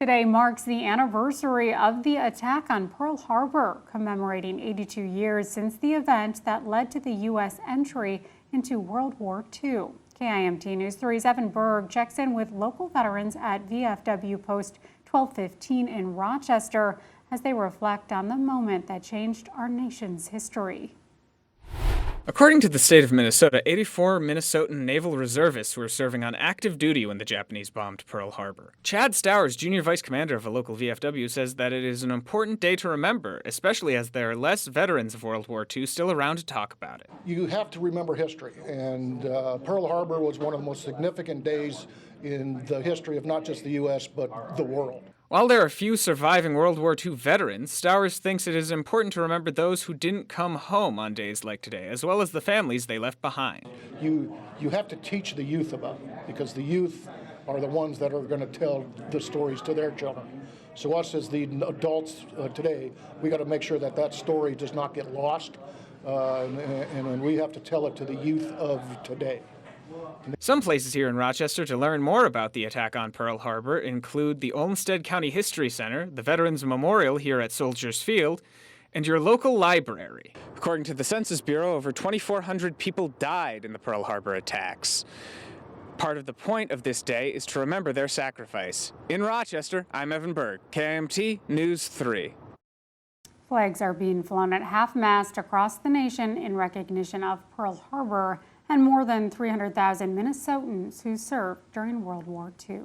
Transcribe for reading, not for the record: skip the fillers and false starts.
Today marks the anniversary of the attack on Pearl Harbor, commemorating 82 years since the event that led to the U.S. entry into World War II. KIMT News 3's Evan Berg checks in with local veterans at VFW Post 1215 in Rochester as they reflect on the moment that changed our nation's history. According to the state of Minnesota, 84 Minnesotan naval reservists were serving on active duty when the Japanese bombed Pearl Harbor. Chad Stowers, junior vice commander of a local VFW, says that it is an important day to remember, especially as there are less veterans of World War II still around to talk about it. You have to remember history, and Pearl Harbor was one of the most significant days in the history of not just the U.S., but the world. While there are few surviving World War II veterans, Stowers thinks it is important to remember those who didn't come home on days like today, as well as the families they left behind. You have to teach the youth about it, because the youth are the ones that are going to tell the stories to their children. So us as the adults today, we got to make sure that that story does not get lost, and we have to tell it to the youth of today. Some places here in Rochester to learn more about the attack on Pearl Harbor include the Olmsted County History Center, the Veterans Memorial here at Soldiers Field, and your local library. According to the Census Bureau, over 2,400 people died in the Pearl Harbor attacks. Part of the point of this day is to remember their sacrifice. In Rochester, I'm Evan Berg, KIMT News 3. Flags are being flown at half-mast across the nation in recognition of Pearl Harbor and more than 300,000 Minnesotans who served during World War II.